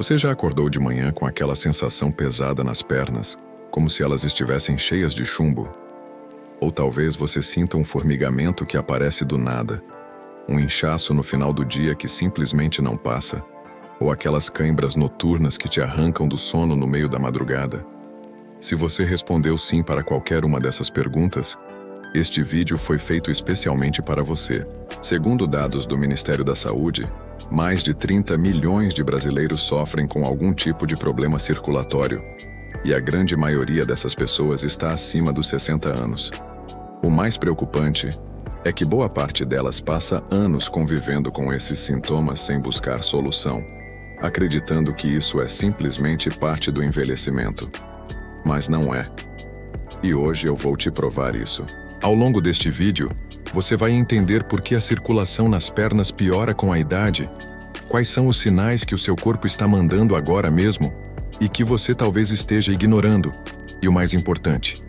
Você já acordou de manhã com aquela sensação pesada nas pernas, como se elas estivessem cheias de chumbo? Ou talvez você sinta um formigamento que aparece do nada, um inchaço no final do dia que simplesmente não passa, ou aquelas cãibras noturnas que te arrancam do sono no meio da madrugada. Se você respondeu sim para qualquer uma dessas perguntas, este vídeo foi feito especialmente para você. Segundo dados do Ministério da Saúde, mais de 30 milhões de brasileiros sofrem com algum tipo de problema circulatório, e a grande maioria dessas pessoas está acima dos 60 anos. O mais preocupante é que boa parte delas passa anos convivendo com esses sintomas sem buscar solução, acreditando que isso é simplesmente parte do envelhecimento. Mas não é. E hoje eu vou te provar isso. Ao longo deste vídeo, você vai entender por que a circulação nas pernas piora com a idade, quais são os sinais que o seu corpo está mandando agora mesmo e que você talvez esteja ignorando, e o mais importante,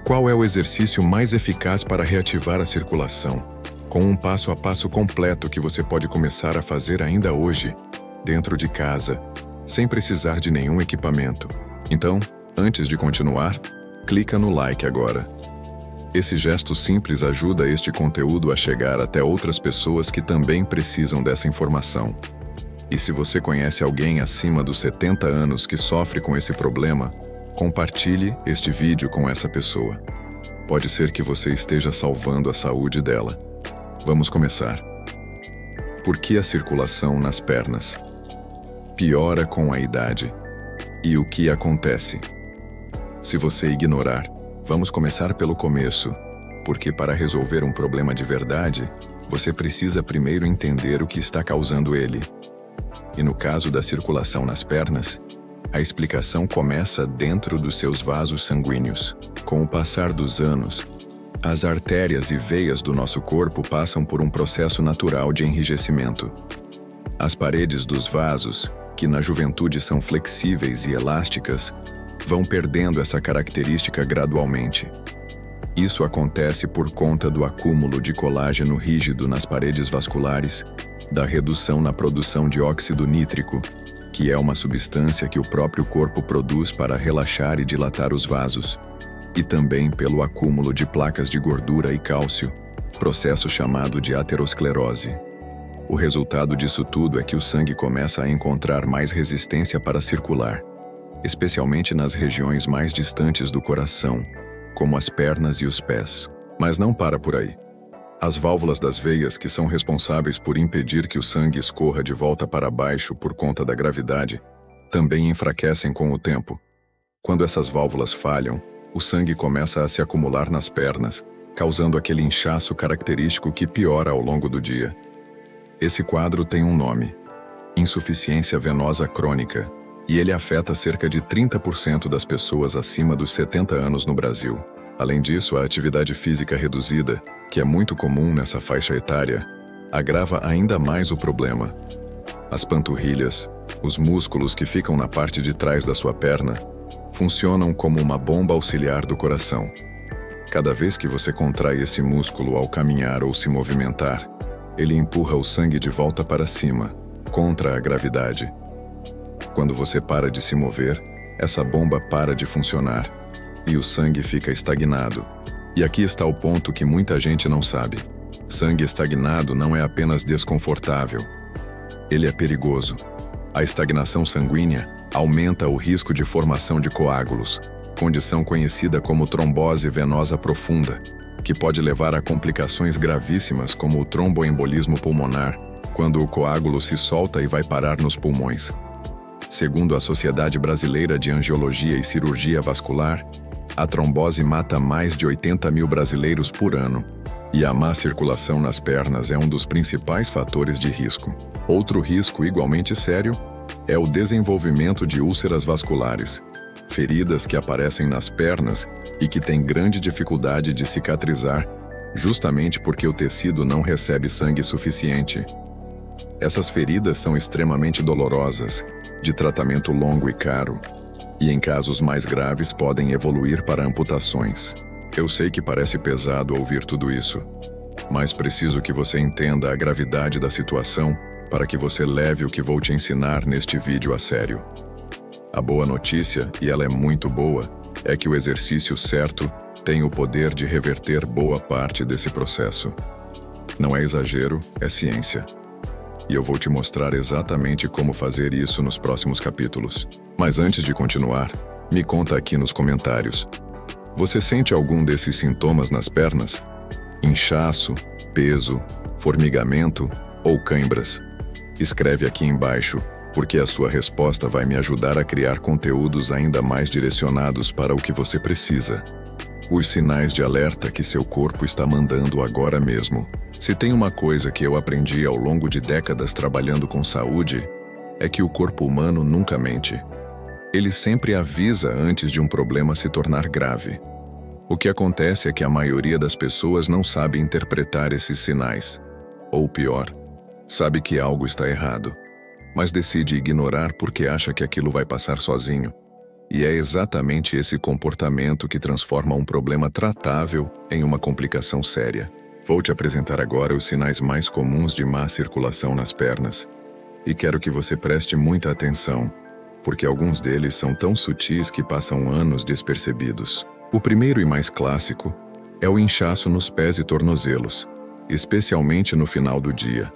qual é o exercício mais eficaz para reativar a circulação, com um passo a passo completo que você pode começar a fazer ainda hoje, dentro de casa, sem precisar de nenhum equipamento. Então, antes de continuar, clica no like agora. Esse gesto simples ajuda este conteúdo a chegar até outras pessoas que também precisam dessa informação. E se você conhece alguém acima dos 70 anos que sofre com esse problema, compartilhe este vídeo com essa pessoa. Pode ser que você esteja salvando a saúde dela. Vamos começar. Por que a circulação nas pernas piora com a idade? E o que acontece? Se você ignorar, vamos começar pelo começo, porque para resolver um problema de verdade, você precisa primeiro entender o que está causando ele. E no caso da circulação nas pernas, a explicação começa dentro dos seus vasos sanguíneos. Com o passar dos anos, as artérias e veias do nosso corpo passam por um processo natural de enrijecimento. As paredes dos vasos, que na juventude são flexíveis e elásticas, vão perdendo essa característica gradualmente. Isso acontece por conta do acúmulo de colágeno rígido nas paredes vasculares, da redução na produção de óxido nítrico, que é uma substância que o próprio corpo produz para relaxar e dilatar os vasos, e também pelo acúmulo de placas de gordura e cálcio, processo chamado de aterosclerose. O resultado disso tudo é que o sangue começa a encontrar mais resistência para circular, especialmente nas regiões mais distantes do coração, como as pernas e os pés. Mas não para por aí. As válvulas das veias, que são responsáveis por impedir que o sangue escorra de volta para baixo por conta da gravidade, também enfraquecem com o tempo. Quando essas válvulas falham, o sangue começa a se acumular nas pernas, causando aquele inchaço característico que piora ao longo do dia. Esse quadro tem um nome: insuficiência venosa crônica, e ele afeta cerca de 30% das pessoas acima dos 70 anos no Brasil. Além disso, a atividade física reduzida, que é muito comum nessa faixa etária, agrava ainda mais o problema. As panturrilhas, os músculos que ficam na parte de trás da sua perna, funcionam como uma bomba auxiliar do coração. Cada vez que você contrai esse músculo ao caminhar ou se movimentar, ele empurra o sangue de volta para cima, contra a gravidade. Quando você para de se mover, essa bomba para de funcionar e o sangue fica estagnado. E aqui está o ponto que muita gente não sabe. Sangue estagnado não é apenas desconfortável. Ele é perigoso. A estagnação sanguínea aumenta o risco de formação de coágulos, condição conhecida como trombose venosa profunda, que pode levar a complicações gravíssimas como o tromboembolismo pulmonar, quando o coágulo se solta e vai parar nos pulmões. Segundo a Sociedade Brasileira de Angiologia e Cirurgia Vascular, a trombose mata mais de 80 mil brasileiros por ano, e a má circulação nas pernas é um dos principais fatores de risco. Outro risco igualmente sério é o desenvolvimento de úlceras vasculares, feridas que aparecem nas pernas e que têm grande dificuldade de cicatrizar, justamente porque o tecido não recebe sangue suficiente. Essas feridas são extremamente dolorosas, de tratamento longo e caro, e em casos mais graves podem evoluir para amputações. Eu sei que parece pesado ouvir tudo isso, mas preciso que você entenda a gravidade da situação para que você leve o que vou te ensinar neste vídeo a sério. A boa notícia, e ela é muito boa, é que o exercício certo tem o poder de reverter boa parte desse processo. Não é exagero, é ciência. E eu vou te mostrar exatamente como fazer isso nos próximos capítulos. Mas antes de continuar, me conta aqui nos comentários. Você sente algum desses sintomas nas pernas? Inchaço, peso, formigamento ou cãibras? Escreve aqui embaixo, porque a sua resposta vai me ajudar a criar conteúdos ainda mais direcionados para o que você precisa. Os sinais de alerta que seu corpo está mandando agora mesmo. Se tem uma coisa que eu aprendi ao longo de décadas trabalhando com saúde, é que o corpo humano nunca mente. Ele sempre avisa antes de um problema se tornar grave. O que acontece é que a maioria das pessoas não sabe interpretar esses sinais. Ou pior, sabe que algo está errado, mas decide ignorar porque acha que aquilo vai passar sozinho. E é exatamente esse comportamento que transforma um problema tratável em uma complicação séria. Vou te apresentar agora os sinais mais comuns de má circulação nas pernas. E quero que você preste muita atenção, porque alguns deles são tão sutis que passam anos despercebidos. O primeiro e mais clássico é o inchaço nos pés e tornozelos, especialmente no final do dia.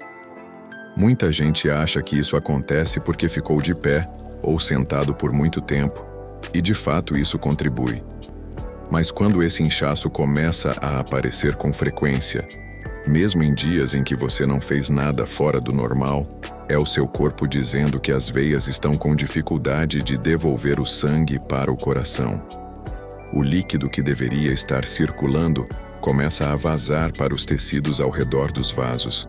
Muita gente acha que isso acontece porque ficou de pé ou sentado por muito tempo, e de fato isso contribui. Mas quando esse inchaço começa a aparecer com frequência, mesmo em dias em que você não fez nada fora do normal, é o seu corpo dizendo que as veias estão com dificuldade de devolver o sangue para o coração. O líquido que deveria estar circulando começa a vazar para os tecidos ao redor dos vasos.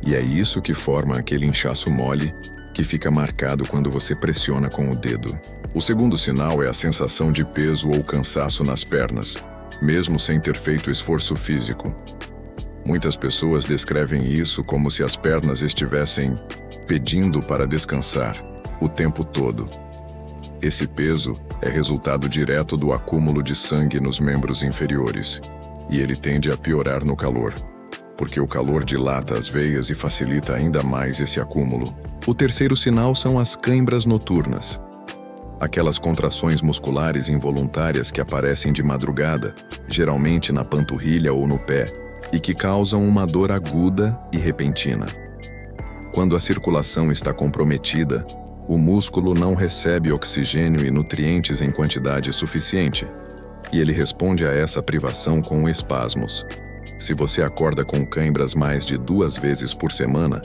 E é isso que forma aquele inchaço mole que fica marcado quando você pressiona com o dedo. O segundo sinal é a sensação de peso ou cansaço nas pernas, mesmo sem ter feito esforço físico. Muitas pessoas descrevem isso como se as pernas estivessem pedindo para descansar o tempo todo. Esse peso é resultado direto do acúmulo de sangue nos membros inferiores, e ele tende a piorar no calor, porque o calor dilata as veias e facilita ainda mais esse acúmulo. O terceiro sinal são as cãibras noturnas. Aquelas contrações musculares involuntárias que aparecem de madrugada, geralmente na panturrilha ou no pé, e que causam uma dor aguda e repentina. Quando a circulação está comprometida, o músculo não recebe oxigênio e nutrientes em quantidade suficiente, e ele responde a essa privação com espasmos. Se você acorda com cãibras mais de 2 vezes por semana,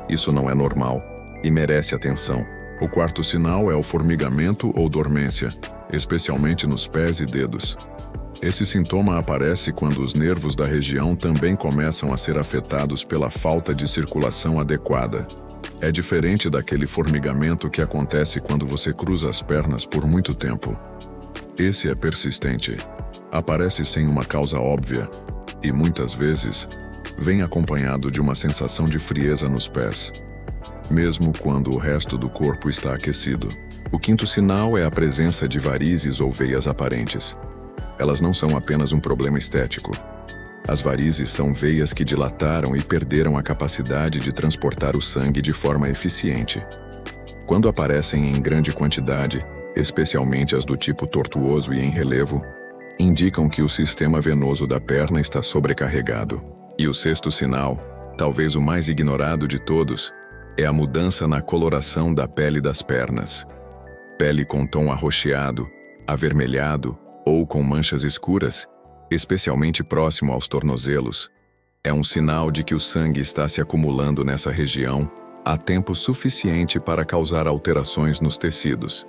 isso não é normal e merece atenção. O quarto sinal é o formigamento ou dormência, especialmente nos pés e dedos. Esse sintoma aparece quando os nervos da região também começam a ser afetados pela falta de circulação adequada. É diferente daquele formigamento que acontece quando você cruza as pernas por muito tempo. Esse é persistente, aparece sem uma causa óbvia e, muitas vezes, vem acompanhado de uma sensação de frieza nos pés, mesmo quando o resto do corpo está aquecido. O quinto sinal é a presença de varizes ou veias aparentes. Elas não são apenas um problema estético. As varizes são veias que dilataram e perderam a capacidade de transportar o sangue de forma eficiente. Quando aparecem em grande quantidade, especialmente as do tipo tortuoso e em relevo, indicam que o sistema venoso da perna está sobrecarregado. E o sexto sinal, talvez o mais ignorado de todos, é a mudança na coloração da pele das pernas. Pele com tom arroxeado, avermelhado ou com manchas escuras, especialmente próximo aos tornozelos, é um sinal de que o sangue está se acumulando nessa região há tempo suficiente para causar alterações nos tecidos.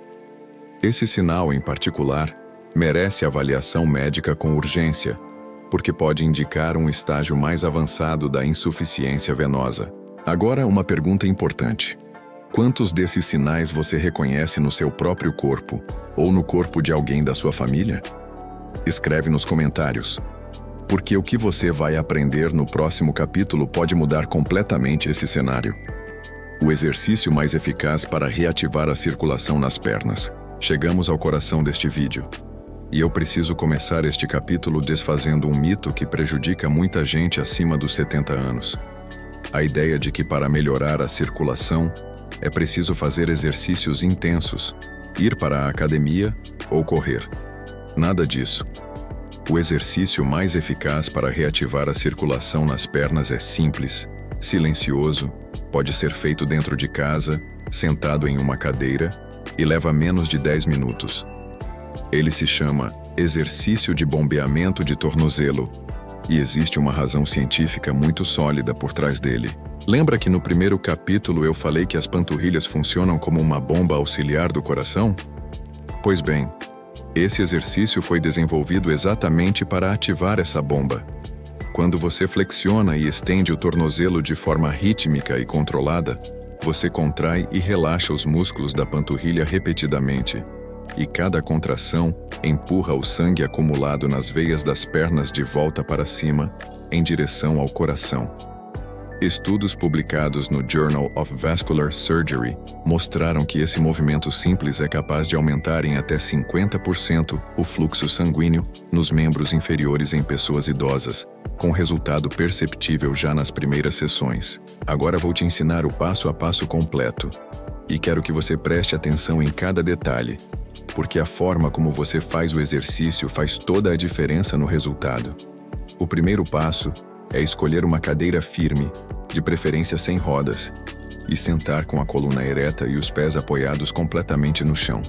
Esse sinal, em particular, merece avaliação médica com urgência, porque pode indicar um estágio mais avançado da insuficiência venosa. Agora, uma pergunta importante. Quantos desses sinais você reconhece no seu próprio corpo ou no corpo de alguém da sua família? Escreve nos comentários, porque o que você vai aprender no próximo capítulo pode mudar completamente esse cenário. O exercício mais eficaz para reativar a circulação nas pernas. Chegamos ao coração deste vídeo. E eu preciso começar este capítulo desfazendo um mito que prejudica muita gente acima dos 70 anos. A ideia de que para melhorar a circulação é preciso fazer exercícios intensos, ir para a academia ou correr. Nada disso. O exercício mais eficaz para reativar a circulação nas pernas é simples, silencioso, pode ser feito dentro de casa, sentado em uma cadeira e leva menos de 10 minutos. Ele se chama exercício de bombeamento de tornozelo e existe uma razão científica muito sólida por trás dele. Lembra que no primeiro capítulo eu falei que as panturrilhas funcionam como uma bomba auxiliar do coração? Pois bem, esse exercício foi desenvolvido exatamente para ativar essa bomba. Quando você flexiona e estende o tornozelo de forma rítmica e controlada, você contrai e relaxa os músculos da panturrilha repetidamente, e cada contração empurra o sangue acumulado nas veias das pernas de volta para cima, em direção ao coração. Estudos publicados no Journal of Vascular Surgery mostraram que esse movimento simples é capaz de aumentar em até 50% o fluxo sanguíneo nos membros inferiores em pessoas idosas, com resultado perceptível já nas primeiras sessões. Agora vou te ensinar o passo a passo completo. E quero que você preste atenção em cada detalhe, porque a forma como você faz o exercício faz toda a diferença no resultado. O primeiro passo é escolher uma cadeira firme, de preferência sem rodas, e sentar com a coluna ereta e os pés apoiados completamente no chão.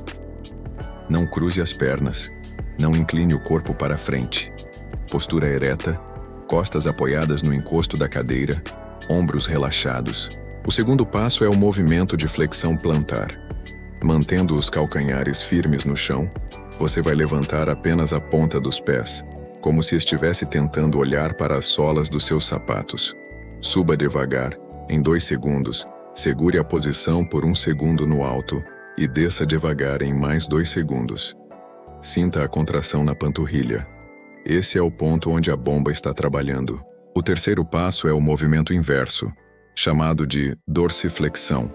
Não cruze as pernas, não incline o corpo para frente. Postura ereta, costas apoiadas no encosto da cadeira, ombros relaxados. O segundo passo é o movimento de flexão plantar. Mantendo os calcanhares firmes no chão, você vai levantar apenas a ponta dos pés, como se estivesse tentando olhar para as solas dos seus sapatos. Suba devagar, em 2 segundos, segure a posição por 1 segundo no alto e desça devagar em mais 2 segundos. Sinta a contração na panturrilha. Esse é o ponto onde a bomba está trabalhando. O terceiro passo é o movimento inverso, chamado de dorsiflexão.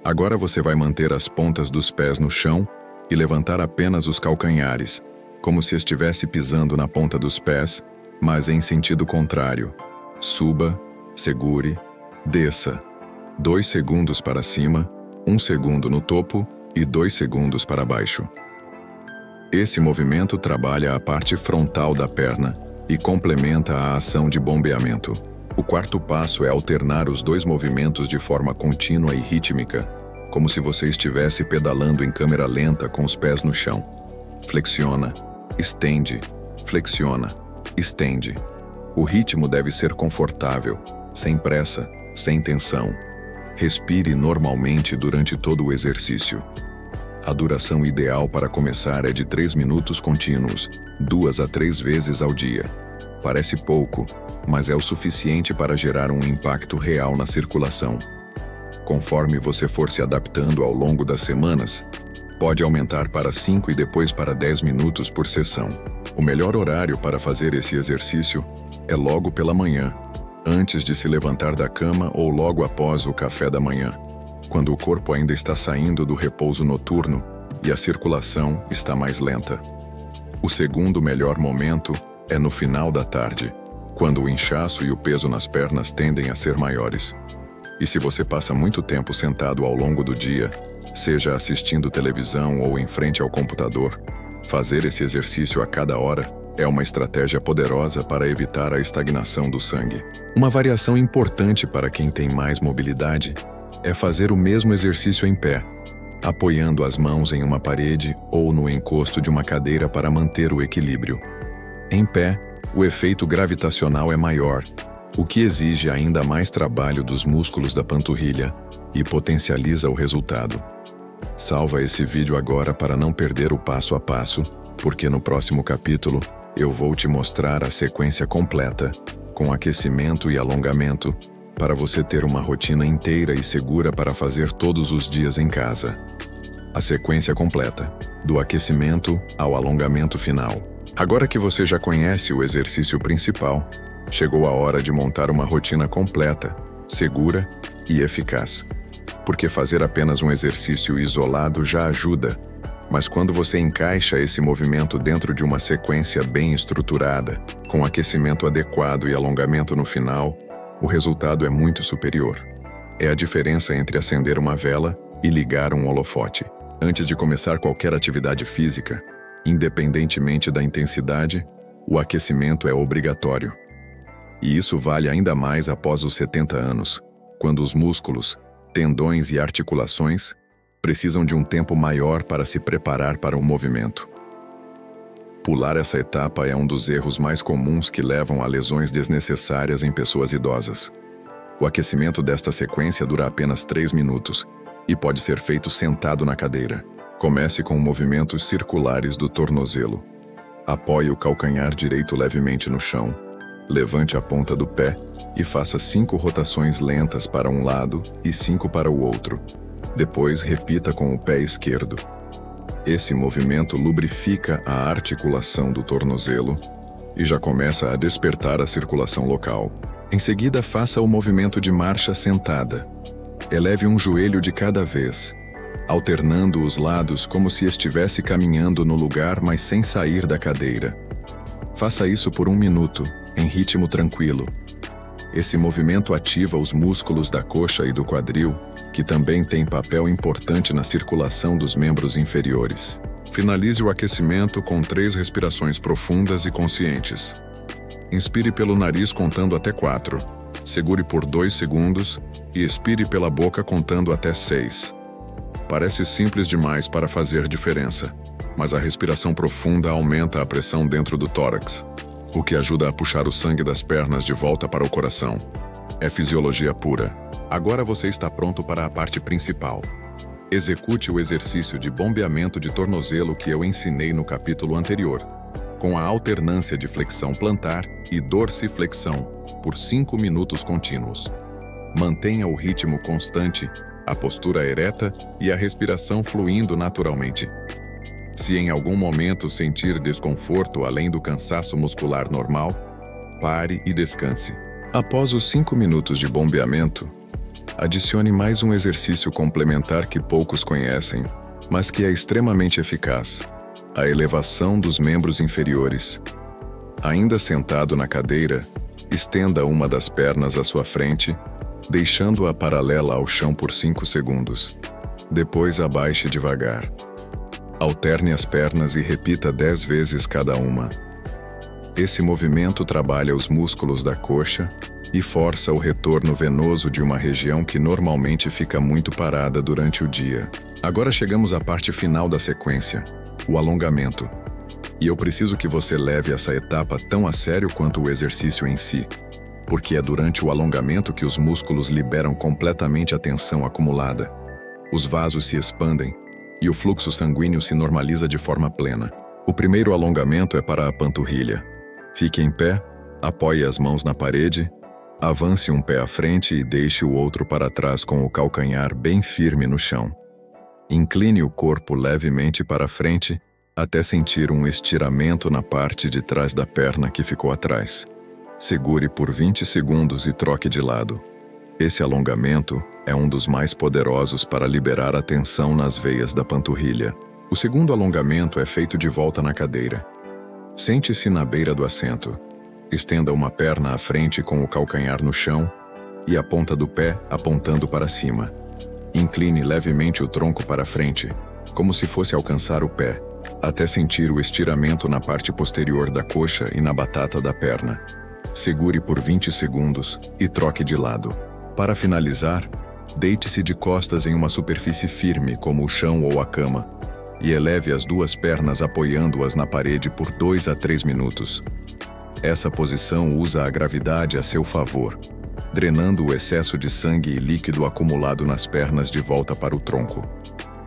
Agora você vai manter as pontas dos pés no chão e levantar apenas os calcanhares, como se estivesse pisando na ponta dos pés, mas em sentido contrário. Suba, segure, desça. 2 segundos para cima, 1 segundo no topo e 2 segundos para baixo. Esse movimento trabalha a parte frontal da perna e complementa a ação de bombeamento. O quarto passo é alternar os 2 movimentos de forma contínua e rítmica, como se você estivesse pedalando em câmera lenta com os pés no chão. Flexiona, estende, flexiona, estende. O ritmo deve ser confortável, sem pressa, sem tensão. Respire normalmente durante todo o exercício. A duração ideal para começar é de 3 minutos contínuos, 2 a 3 vezes ao dia. Parece pouco, mas é o suficiente para gerar um impacto real na circulação. Conforme você for se adaptando ao longo das semanas, pode aumentar para 5 e depois para 10 minutos por sessão. O melhor horário para fazer esse exercício é logo pela manhã, antes de se levantar da cama ou logo após o café da manhã, quando o corpo ainda está saindo do repouso noturno e a circulação está mais lenta. O segundo melhor momento é no final da tarde, quando o inchaço e o peso nas pernas tendem a ser maiores. E se você passa muito tempo sentado ao longo do dia, seja assistindo televisão ou em frente ao computador, fazer esse exercício a cada hora é uma estratégia poderosa para evitar a estagnação do sangue. Uma variação importante para quem tem mais mobilidade é fazer o mesmo exercício em pé, apoiando as mãos em uma parede ou no encosto de uma cadeira para manter o equilíbrio. Em pé, o efeito gravitacional é maior, o que exige ainda mais trabalho dos músculos da panturrilha e potencializa o resultado. Salva esse vídeo agora para não perder o passo a passo, porque no próximo capítulo eu vou te mostrar a sequência completa, com aquecimento e alongamento, para você ter uma rotina inteira e segura para fazer todos os dias em casa. A sequência completa, do aquecimento ao alongamento final. Agora que você já conhece o exercício principal, chegou a hora de montar uma rotina completa, segura e eficaz. Porque fazer apenas um exercício isolado já ajuda, mas quando você encaixa esse movimento dentro de uma sequência bem estruturada, com aquecimento adequado e alongamento no final, O resultado é muito superior. É a diferença entre acender uma vela e ligar um holofote. Antes de começar qualquer atividade física, independentemente da intensidade, o aquecimento é obrigatório. E isso vale ainda mais após os 70 anos, quando os músculos, tendões e articulações precisam de um tempo maior para se preparar para o movimento. Pular essa etapa é um dos erros mais comuns que levam a lesões desnecessárias em pessoas idosas. O aquecimento desta sequência dura apenas 3 minutos e pode ser feito sentado na cadeira. Comece com movimentos circulares do tornozelo. Apoie o calcanhar direito levemente no chão, levante a ponta do pé e faça 5 rotações lentas para um lado e 5 para o outro. Depois, repita com o pé esquerdo. Esse movimento lubrifica a articulação do tornozelo e já começa a despertar a circulação local. Em seguida, faça o movimento de marcha sentada. Eleve um joelho de cada vez, alternando os lados como se estivesse caminhando no lugar, mas sem sair da cadeira. Faça isso por 1 minuto, em ritmo tranquilo. Esse movimento ativa os músculos da coxa e do quadril, que também têm papel importante na circulação dos membros inferiores. Finalize o aquecimento com 3 respirações profundas e conscientes. Inspire pelo nariz contando até 4. Segure por 2 segundos e expire pela boca contando até 6. Parece simples demais para fazer diferença, mas a respiração profunda aumenta a pressão dentro do tórax, o que ajuda a puxar o sangue das pernas de volta para o coração. É fisiologia pura. Agora você está pronto para a parte principal. Execute o exercício de bombeamento de tornozelo que eu ensinei no capítulo anterior, com a alternância de flexão plantar e dorsiflexão por 5 minutos contínuos. Mantenha o ritmo constante, a postura ereta e a respiração fluindo naturalmente. Se em algum momento sentir desconforto além do cansaço muscular normal, pare e descanse. Após os 5 minutos de bombeamento, adicione mais um exercício complementar que poucos conhecem, mas que é extremamente eficaz: a elevação dos membros inferiores. Ainda sentado na cadeira, estenda uma das pernas à sua frente, deixando-a paralela ao chão por 5 segundos. Depois abaixe devagar. Alterne as pernas e repita 10 vezes cada uma. Esse movimento trabalha os músculos da coxa e força o retorno venoso de uma região que normalmente fica muito parada durante o dia. Agora chegamos à parte final da sequência, o alongamento. E eu preciso que você leve essa etapa tão a sério quanto o exercício em si, porque é durante o alongamento que os músculos liberam completamente a tensão acumulada. Os vasos se expandem e o fluxo sanguíneo se normaliza de forma plena. O primeiro alongamento é para a panturrilha. Fique em pé, apoie as mãos na parede, avance um pé à frente e deixe o outro para trás com o calcanhar bem firme no chão. Incline o corpo levemente para frente até sentir um estiramento na parte de trás da perna que ficou atrás. Segure por 20 segundos e troque de lado. Esse alongamento é um dos mais poderosos para liberar a tensão nas veias da panturrilha. O segundo alongamento é feito de volta na cadeira. Sente-se na beira do assento. Estenda uma perna à frente com o calcanhar no chão e a ponta do pé apontando para cima. Incline levemente o tronco para frente, como se fosse alcançar o pé, até sentir o estiramento na parte posterior da coxa e na batata da perna. Segure por 20 segundos e troque de lado. Para finalizar, deite-se de costas em uma superfície firme, como o chão ou a cama, e eleve as 2 pernas apoiando-as na parede por 2 a 3 minutos. Essa posição usa a gravidade a seu favor, drenando o excesso de sangue e líquido acumulado nas pernas de volta para o tronco.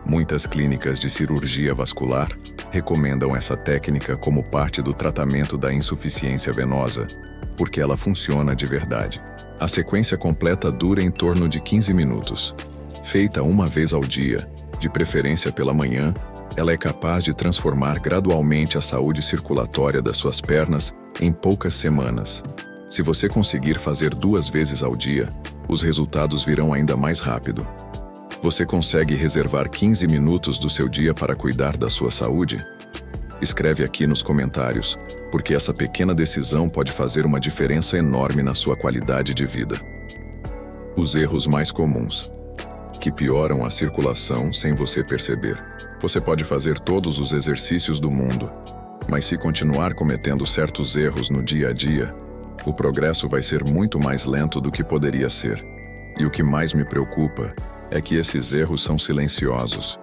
Muitas clínicas de cirurgia vascular recomendam essa técnica como parte do tratamento da insuficiência venosa, porque ela funciona de verdade. A sequência completa dura em torno de 15 minutos. Feita uma vez ao dia, de preferência pela manhã, ela é capaz de transformar gradualmente a saúde circulatória das suas pernas em poucas semanas. Se você conseguir fazer 2 vezes ao dia, os resultados virão ainda mais rápido. Você consegue reservar 15 minutos do seu dia para cuidar da sua saúde? Escreve aqui nos comentários, porque essa pequena decisão pode fazer uma diferença enorme na sua qualidade de vida. Os erros mais comuns, que pioram a circulação sem você perceber. Você pode fazer todos os exercícios do mundo, mas se continuar cometendo certos erros no dia a dia, o progresso vai ser muito mais lento do que poderia ser. E o que mais me preocupa é que esses erros são silenciosos.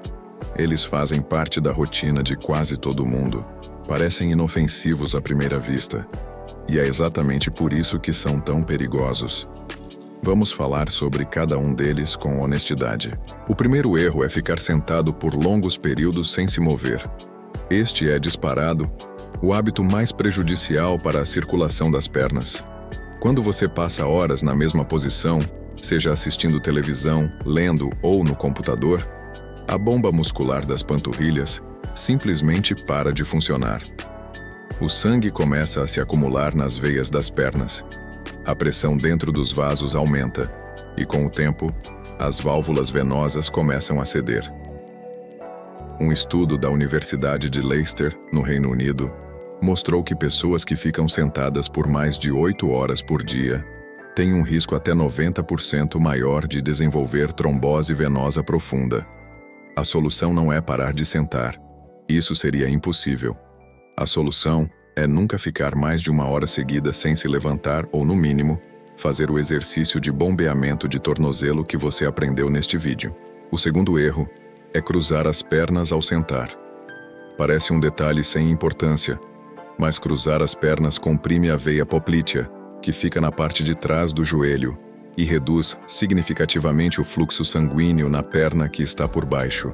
Eles fazem parte da rotina de quase todo mundo. Parecem inofensivos à primeira vista. E é exatamente por isso que são tão perigosos. Vamos falar sobre cada um deles com honestidade. O primeiro erro é ficar sentado por longos períodos sem se mover. Este é, disparado, o hábito mais prejudicial para a circulação das pernas. Quando você passa horas na mesma posição, seja assistindo televisão, lendo ou no computador, a bomba muscular das panturrilhas simplesmente para de funcionar. O sangue começa a se acumular nas veias das pernas. A pressão dentro dos vasos aumenta e, com o tempo, as válvulas venosas começam a ceder. Um estudo da Universidade de Leicester, no Reino Unido, mostrou que pessoas que ficam sentadas por mais de 8 horas por dia têm um risco até 90% maior de desenvolver trombose venosa profunda. A solução não é parar de sentar. Isso seria impossível. A solução é nunca ficar mais de 1 hora seguida sem se levantar ou, no mínimo, fazer o exercício de bombeamento de tornozelo que você aprendeu neste vídeo. O segundo erro é cruzar as pernas ao sentar. Parece um detalhe sem importância, mas cruzar as pernas comprime a veia poplítea, que fica na parte de trás do joelho, e reduz significativamente o fluxo sanguíneo na perna que está por baixo.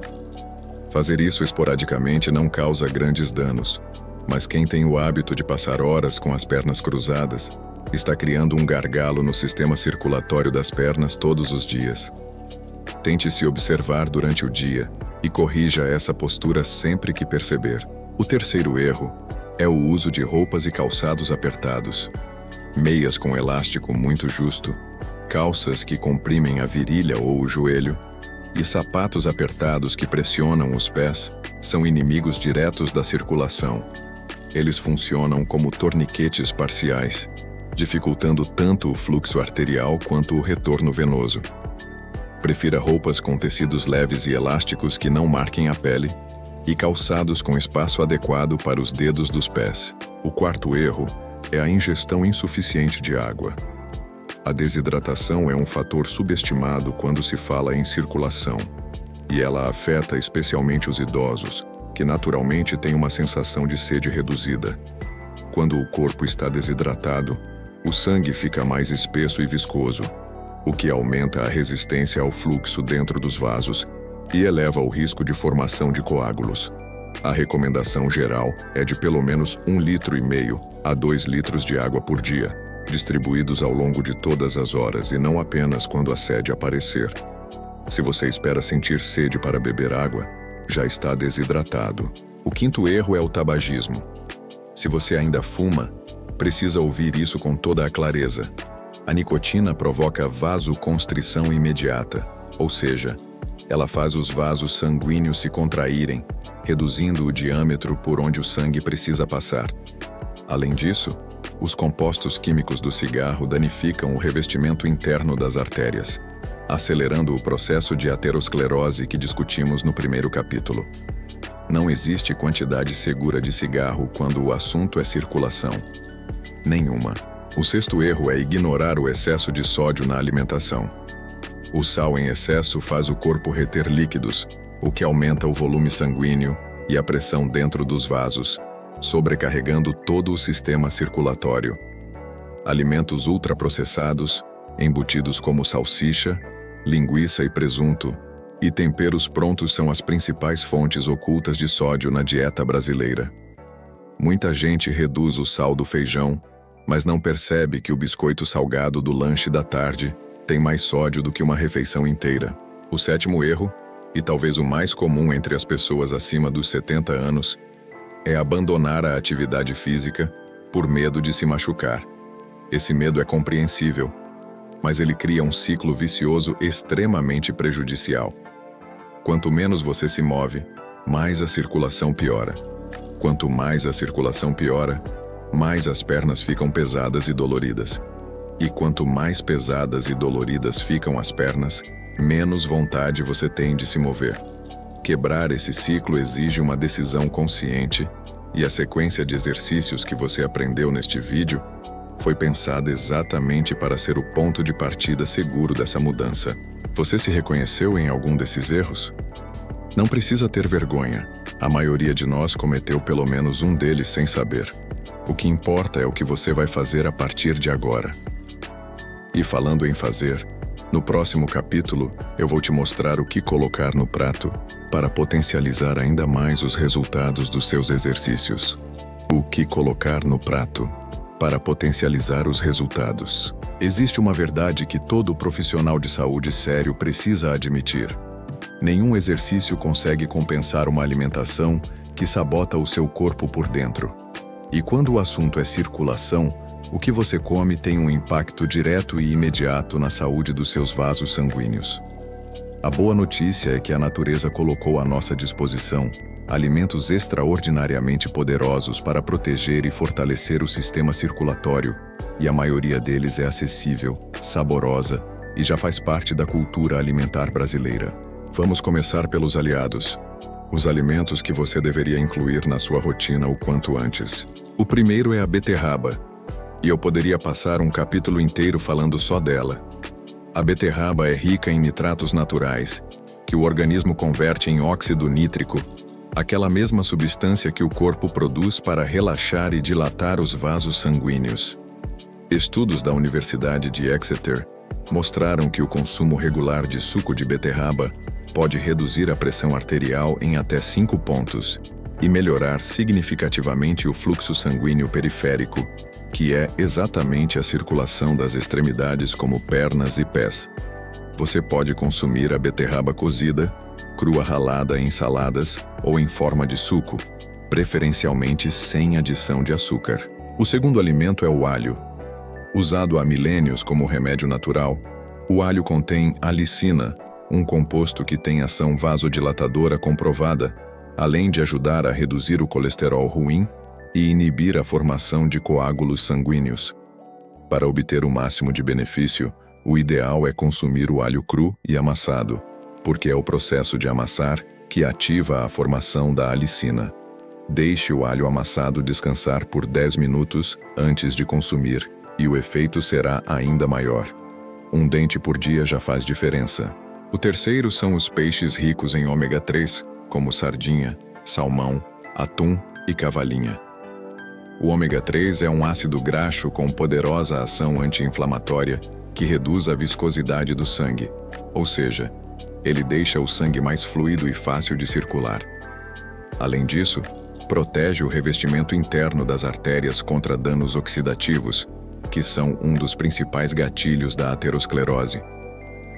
Fazer isso esporadicamente não causa grandes danos, mas quem tem o hábito de passar horas com as pernas cruzadas está criando um gargalo no sistema circulatório das pernas todos os dias. Tente se observar durante o dia e corrija essa postura sempre que perceber. O terceiro erro é o uso de roupas e calçados apertados. Meias com elástico muito justo, calças que comprimem a virilha ou o joelho e sapatos apertados que pressionam os pés são inimigos diretos da circulação. Eles funcionam como torniquetes parciais, dificultando tanto o fluxo arterial quanto o retorno venoso. Prefira roupas com tecidos leves e elásticos que não marquem a pele e calçados com espaço adequado para os dedos dos pés. O quarto erro é a ingestão insuficiente de água. A desidratação é um fator subestimado quando se fala em circulação, e ela afeta especialmente os idosos, que naturalmente têm uma sensação de sede reduzida. Quando o corpo está desidratado, o sangue fica mais espesso e viscoso, o que aumenta a resistência ao fluxo dentro dos vasos e eleva o risco de formação de coágulos. A recomendação geral é de pelo menos 1,5 litro a 2 litros de água por dia, distribuídos ao longo de todas as horas e não apenas quando a sede aparecer. Se você espera sentir sede para beber água, já está desidratado. O quinto erro é o tabagismo. Se você ainda fuma, precisa ouvir isso com toda a clareza. A nicotina provoca vasoconstrição imediata, ou seja, ela faz os vasos sanguíneos se contraírem, reduzindo o diâmetro por onde o sangue precisa passar. Além disso, os compostos químicos do cigarro danificam o revestimento interno das artérias, acelerando o processo de aterosclerose que discutimos no primeiro capítulo. Não existe quantidade segura de cigarro quando o assunto é circulação. Nenhuma. O sexto erro é ignorar o excesso de sódio na alimentação. O sal em excesso faz o corpo reter líquidos, o que aumenta o volume sanguíneo e a pressão dentro dos vasos, sobrecarregando todo o sistema circulatório. Alimentos ultraprocessados, embutidos como salsicha, linguiça e presunto, e temperos prontos são as principais fontes ocultas de sódio na dieta brasileira. Muita gente reduz o sal do feijão, mas não percebe que o biscoito salgado do lanche da tarde tem mais sódio do que uma refeição inteira. O sétimo erro, e talvez o mais comum entre as pessoas acima dos 70 anos, é abandonar a atividade física por medo de se machucar. Esse medo é compreensível, mas ele cria um ciclo vicioso extremamente prejudicial. Quanto menos você se move, mais a circulação piora. Quanto mais a circulação piora, mais as pernas ficam pesadas e doloridas. E quanto mais pesadas e doloridas ficam as pernas, menos vontade você tem de se mover. Quebrar esse ciclo exige uma decisão consciente, e a sequência de exercícios que você aprendeu neste vídeo foi pensada exatamente para ser o ponto de partida seguro dessa mudança. Você se reconheceu em algum desses erros? Não precisa ter vergonha. A maioria de nós cometeu pelo menos um deles sem saber. O que importa é o que você vai fazer a partir de agora. E falando em fazer, no próximo capítulo eu vou te mostrar o que colocar no prato para potencializar ainda mais os resultados dos seus exercícios. O que colocar no prato para potencializar os resultados. Existe uma verdade que todo profissional de saúde sério precisa admitir. Nenhum exercício consegue compensar uma alimentação que sabota o seu corpo por dentro. E quando o assunto é circulação, o que você come tem um impacto direto e imediato na saúde dos seus vasos sanguíneos. A boa notícia é que a natureza colocou à nossa disposição alimentos extraordinariamente poderosos para proteger e fortalecer o sistema circulatório, e a maioria deles é acessível, saborosa e já faz parte da cultura alimentar brasileira. Vamos começar pelos aliados. Os alimentos que você deveria incluir na sua rotina o quanto antes. O primeiro é a beterraba, e eu poderia passar um capítulo inteiro falando só dela. A beterraba é rica em nitratos naturais, que o organismo converte em óxido nítrico, aquela mesma substância que o corpo produz para relaxar e dilatar os vasos sanguíneos. Estudos da Universidade de Exeter mostraram que o consumo regular de suco de beterraba pode reduzir a pressão arterial em até 5 pontos e melhorar significativamente o fluxo sanguíneo periférico, que é exatamente a circulação das extremidades como pernas e pés. Você pode consumir a beterraba cozida, crua ralada em saladas ou em forma de suco, preferencialmente sem adição de açúcar. O segundo alimento é o alho. Usado há milênios como remédio natural, o alho contém alicina, um composto que tem ação vasodilatadora comprovada, além de ajudar a reduzir o colesterol ruim e inibir a formação de coágulos sanguíneos. Para obter o máximo de benefício, o ideal é consumir o alho cru e amassado, porque é o processo de amassar que ativa a formação da alicina. Deixe o alho amassado descansar por 10 minutos antes de consumir, e o efeito será ainda maior. Um dente por dia já faz diferença. O terceiro são os peixes ricos em ômega 3, como sardinha, salmão, atum e cavalinha. O ômega 3 é um ácido graxo com poderosa ação anti-inflamatória que reduz a viscosidade do sangue, ou seja, ele deixa o sangue mais fluido e fácil de circular. Além disso, protege o revestimento interno das artérias contra danos oxidativos, que são um dos principais gatilhos da aterosclerose.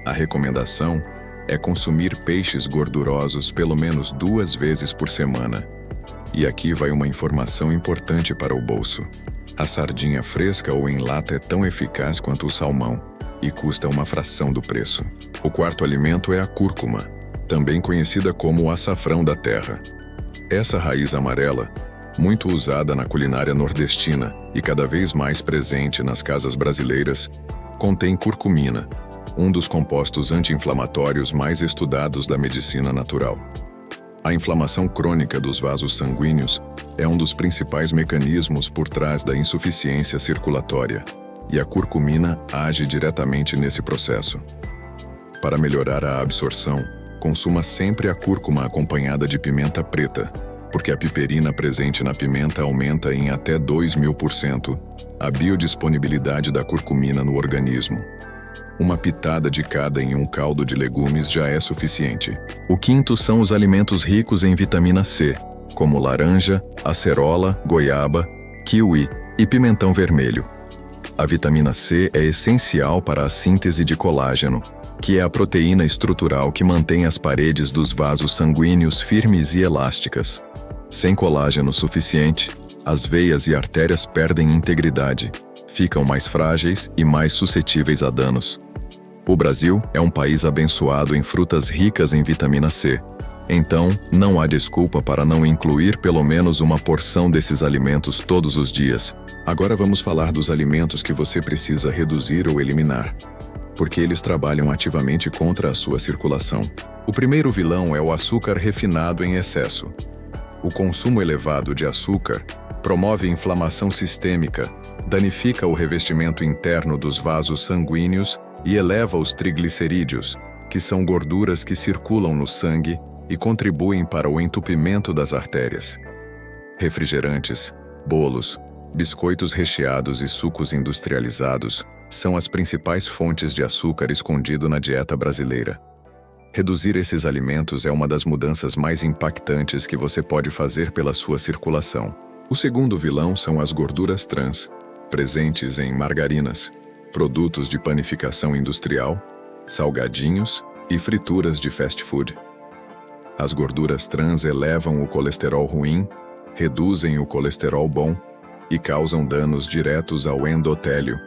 A recomendação é consumir peixes gordurosos pelo menos 2 vezes por semana. E aqui vai uma informação importante para o bolso. A sardinha fresca ou em lata é tão eficaz quanto o salmão e custa uma fração do preço. O quarto alimento é a cúrcuma, também conhecida como o açafrão da terra. Essa raiz amarela, muito usada na culinária nordestina e cada vez mais presente nas casas brasileiras, contém curcumina, um dos compostos anti-inflamatórios mais estudados da medicina natural. A inflamação crônica dos vasos sanguíneos é um dos principais mecanismos por trás da insuficiência circulatória, e a curcumina age diretamente nesse processo. Para melhorar a absorção, consuma sempre a cúrcuma acompanhada de pimenta preta, porque a piperina presente na pimenta aumenta em até 2000% a biodisponibilidade da curcumina no organismo. Uma pitada de cada em um caldo de legumes já é suficiente. O quinto são os alimentos ricos em vitamina C, como laranja, acerola, goiaba, kiwi e pimentão vermelho. A vitamina C é essencial para a síntese de colágeno, que é a proteína estrutural que mantém as paredes dos vasos sanguíneos firmes e elásticas. Sem colágeno suficiente, as veias e artérias perdem integridade, ficam mais frágeis e mais suscetíveis a danos. O Brasil é um país abençoado em frutas ricas em vitamina C, Então, não há desculpa para não incluir pelo menos uma porção desses alimentos todos os dias. Agora vamos falar dos alimentos que você precisa reduzir ou eliminar, porque eles trabalham ativamente contra a sua circulação. O primeiro vilão é o açúcar refinado em excesso. O consumo elevado de açúcar promove inflamação sistêmica, danifica o revestimento interno dos vasos sanguíneos e eleva os triglicerídeos, que são gorduras que circulam no sangue e contribuem para o entupimento das artérias. Refrigerantes, bolos, biscoitos recheados e sucos industrializados são as principais fontes de açúcar escondido na dieta brasileira. Reduzir esses alimentos é uma das mudanças mais impactantes que você pode fazer pela sua circulação. O segundo vilão são as gorduras trans, presentes em margarinas, produtos de panificação industrial, salgadinhos e frituras de fast food. As gorduras trans elevam o colesterol ruim, reduzem o colesterol bom e causam danos diretos ao endotélio,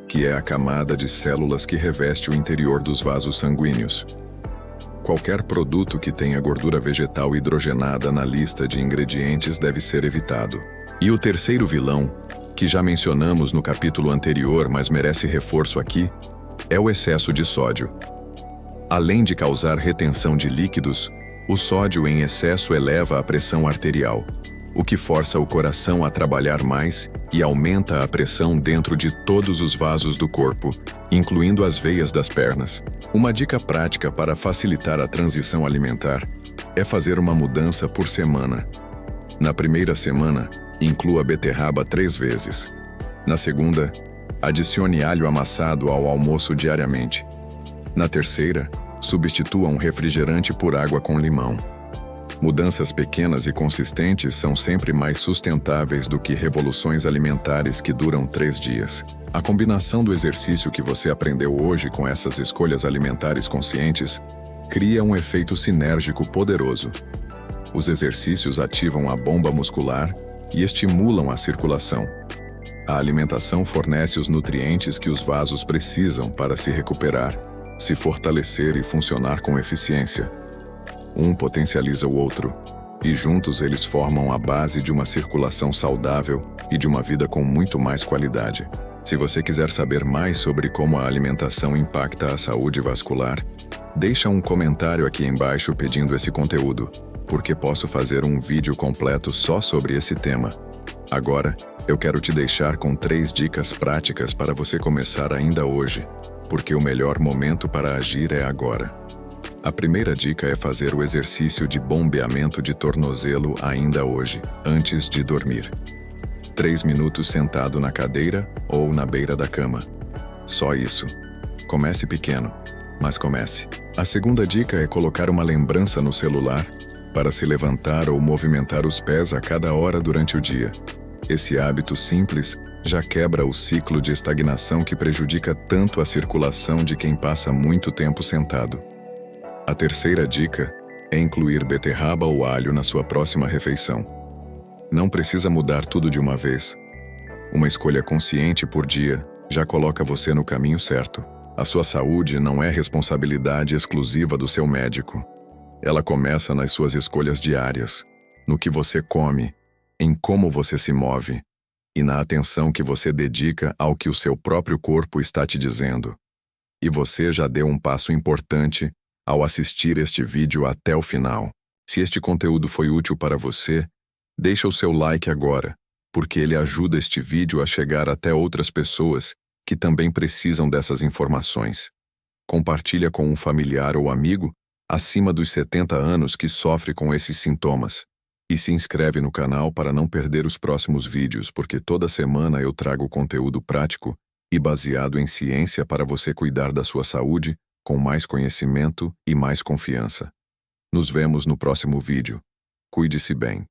que é a camada de células que reveste o interior dos vasos sanguíneos. Qualquer produto que tenha gordura vegetal hidrogenada na lista de ingredientes deve ser evitado. E o terceiro vilão, que já mencionamos no capítulo anterior, mas merece reforço aqui, é o excesso de sódio. Além de causar retenção de líquidos, o sódio em excesso eleva a pressão arterial, o que força o coração a trabalhar mais e aumenta a pressão dentro de todos os vasos do corpo, incluindo as veias das pernas. Uma dica prática para facilitar a transição alimentar é fazer uma mudança por semana. Na primeira semana, inclua beterraba 3 vezes. Na segunda, adicione alho amassado ao almoço diariamente. Na terceira, substitua um refrigerante por água com limão. Mudanças pequenas e consistentes são sempre mais sustentáveis do que revoluções alimentares que duram 3 dias. A combinação do exercício que você aprendeu hoje com essas escolhas alimentares conscientes cria um efeito sinérgico poderoso. Os exercícios ativam a bomba muscular e estimulam a circulação. A alimentação fornece os nutrientes que os vasos precisam para se recuperar, se fortalecer e funcionar com eficiência. Um potencializa o outro, e juntos eles formam a base de uma circulação saudável e de uma vida com muito mais qualidade. Se você quiser saber mais sobre como a alimentação impacta a saúde vascular, deixa um comentário aqui embaixo pedindo esse conteúdo, porque posso fazer um vídeo completo só sobre esse tema. Agora, eu quero te deixar com 3 dicas práticas para você começar ainda hoje, porque o melhor momento para agir é agora. A primeira dica é fazer o exercício de bombeamento de tornozelo ainda hoje, antes de dormir. 3 minutos sentado na cadeira ou na beira da cama. Só isso. Comece pequeno, mas comece. A segunda dica é colocar uma lembrança no celular para se levantar ou movimentar os pés a cada hora durante o dia. Esse hábito simples já quebra o ciclo de estagnação que prejudica tanto a circulação de quem passa muito tempo sentado. A terceira dica é incluir beterraba ou alho na sua próxima refeição. Não precisa mudar tudo de uma vez. Uma escolha consciente por dia já coloca você no caminho certo. A sua saúde não é responsabilidade exclusiva do seu médico. Ela começa nas suas escolhas diárias, no que você come, em como você se move e na atenção que você dedica ao que o seu próprio corpo está te dizendo. E você já deu um passo importante ao assistir este vídeo até o final. Se este conteúdo foi útil para você, deixa o seu like agora, porque ele ajuda este vídeo a chegar até outras pessoas que também precisam dessas informações. Compartilha com um familiar ou amigo acima dos 70 anos que sofre com esses sintomas. E se inscreve no canal para não perder os próximos vídeos, porque toda semana eu trago conteúdo prático e baseado em ciência para você cuidar da sua saúde com mais conhecimento e mais confiança. Nos vemos no próximo vídeo. Cuide-se bem.